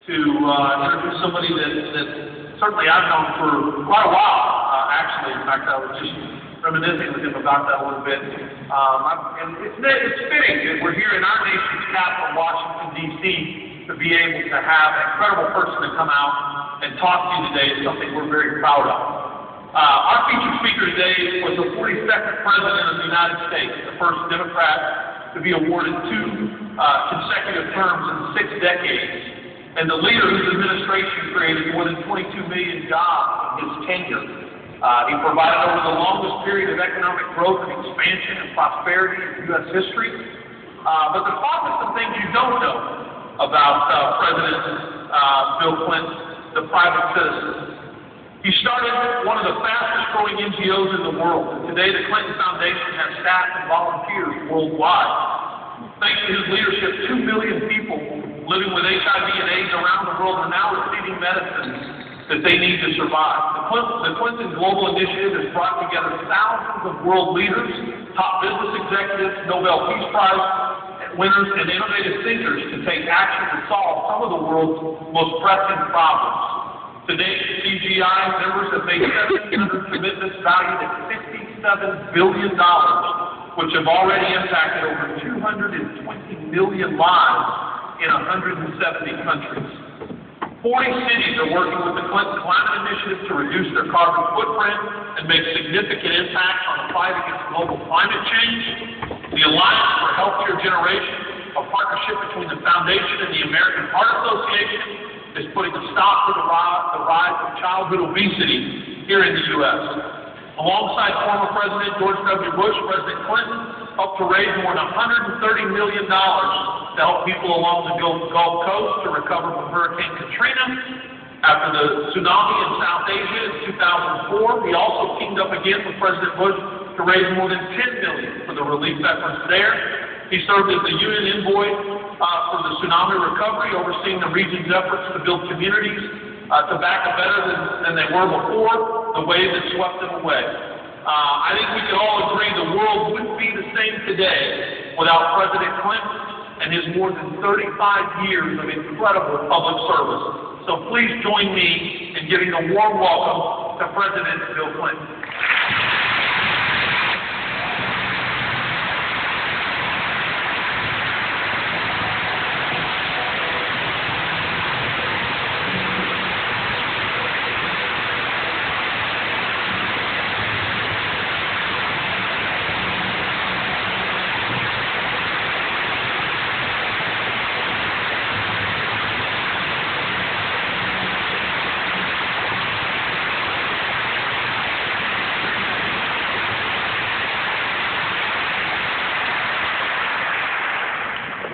to introduce somebody that certainly I've known for quite a while, actually. In fact, I was just reminiscing with him about that a little bit. And it's fitting that we're here in our nation's capital, Washington, D.C., to be able to have an incredible person to come out and talk to you today is something we're very proud of. Our featured speaker today was the 42nd President of the United States, the first Democrat to be awarded 2 consecutive terms in 6 decades. And the leader whose administration created more than 22 million jobs in his tenure. He provided over the longest period of economic growth and expansion and prosperity in U.S. history. But there's probably some things you don't know about President Bill Clinton, the private citizen. He started one of the fastest growing NGOs in the world. Today, the Clinton Foundation has staff and volunteers worldwide. Thanks to his leadership, 2 million people living with HIV and AIDS around the world are now receiving medicines that they need to survive. The Clinton Global Initiative has brought together thousands of world leaders, top business executives, Nobel Peace Prize winners, and innovative thinkers to take action to solve some of the world's most pressing problems. To date, CGI members have made 1,700 commitments valued at $57 billion, which have already impacted over 220 million lives in 170 countries. 40 cities are working with the Clinton Climate Initiative to reduce their carbon footprint and make significant impacts on the fight against global climate change. The Alliance for Healthier Generations, a partnership between the Foundation and the American Heart Association, is putting a stop to the rise of childhood obesity here in the U.S. Alongside former President George W. Bush, President Clinton helped to raise more than $130 million to help people along the Gulf Coast to recover from Hurricane Katrina. After the tsunami in South Asia in 2004, he also teamed up again with President Bush to raise more than $10 million for the relief efforts there. He served as the UN envoy for the tsunami recovery, overseeing the region's efforts to build communities to back up better than they were before the wave that swept them away. I think we can all agree the world wouldn't be the same today without President Clinton and his more than 35 years of incredible public service. So please join me in giving a warm welcome to President Bill Clinton.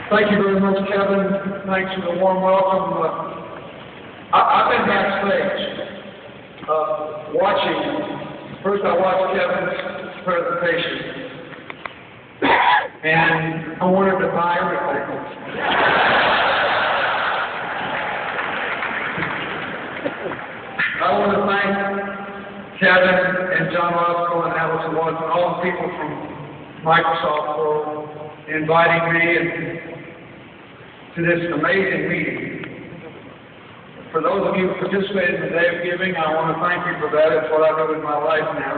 Thank you very much, Kevin. Thanks for the warm welcome. I've been backstage watching. First, I watched Kevin's presentation, and I wanted to buy everything. I want to thank Kevin and John Roscoe and Alice Watts and all the people from Microsoft for inviting me to this amazing meeting. For those of you who participated in the Day of Giving, I want to thank you for that. It's what I do in my life now.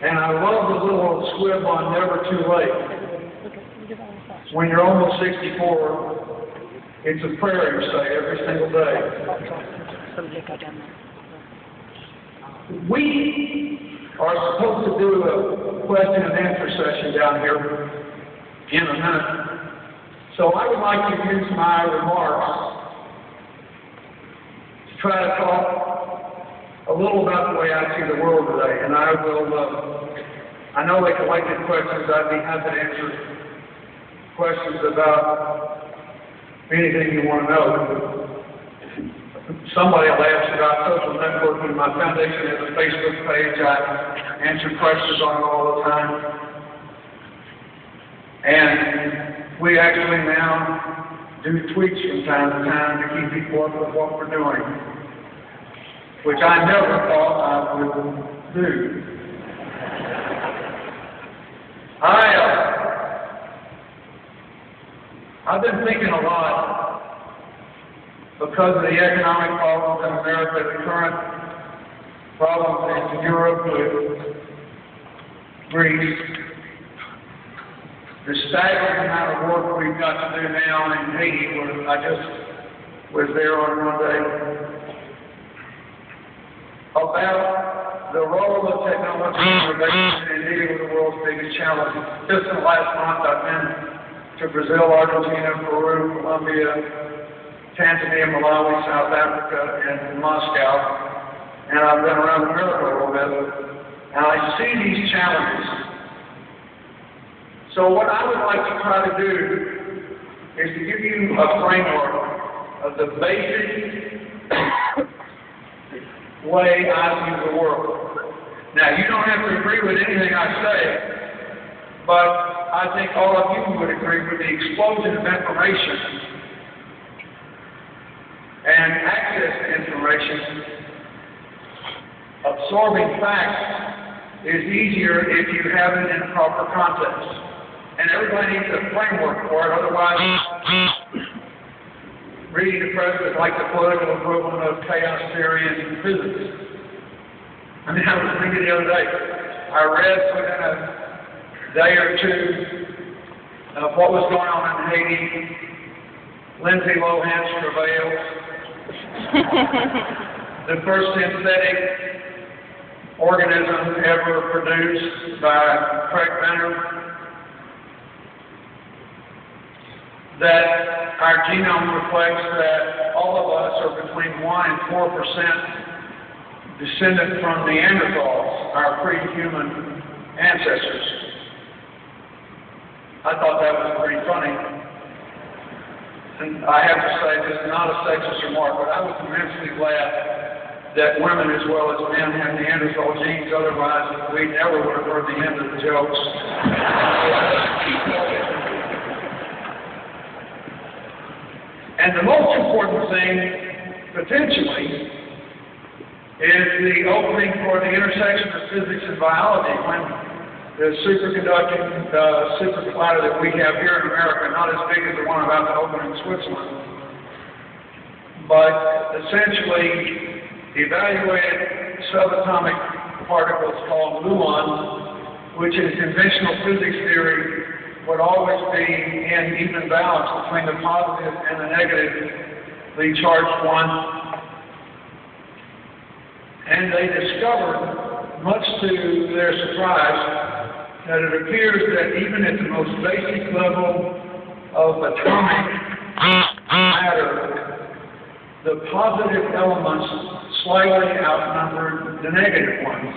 And I love the little squib on never too late. When you're almost 64, it's a prayer you say every single day. We are supposed to do a question and answer session down here in a minute. So I would like to use my remarks to try to talk a little about the way I see the world today. And I will, I know they collected questions. I'd be happy to answer questions about anything you want to know. Somebody will ask about social networking. My foundation has a Facebook page. I answer questions on it all the time. And we actually now do tweets from time to time to keep people up with what we're doing, which I never thought I would do. I've been thinking a lot because of the economic problems in America, the current problems in Europe with Greece, the staggering amount of work we've got to do now in Haiti, where I just was there on Monday, about the role of technology and innovation in dealing with the world's biggest challenges. Just in the last month, I've been to Brazil, Argentina, Peru, Colombia, Tanzania, Malawi, South Africa, and Moscow, and I've been around America a little bit, and I see these challenges. So what I would like to try to do is to give you a framework of the basic way I view the world. Now, you don't have to agree with anything I say, but I think all of you would agree with the explosion of information and access to information. Absorbing facts is easier if you have it in proper context. And everybody needs a framework for it, otherwise reading the press is like the political equivalent of chaos theory in physics. I mean, I was thinking the other day, I read within a day or two of what was going on in Haiti. Lindsay Lohan's travail, the first synthetic organism ever produced by Craig Venter, that our genome reflects that all of us are between 1% and 4% descendant from Neanderthals, our pre-human ancestors. I thought that was pretty funny. And I have to say, this is not a sexist remark, but I was immensely glad that women as well as men have Neanderthal genes, otherwise we never would have heard the end of the jokes. And the most important thing, potentially, is the opening for the intersection of physics and biology. When the superconducting supercollider that we have here in America, not as big as the one about to open in Switzerland, but essentially evaluated subatomic particles called gluons, which in conventional physics theory would always be in even balance between the positive and the negatively charged one. And they discovered, much to their surprise, that it appears that even at the most basic level of atomic matter, the positive elements slightly outnumbered the negative ones.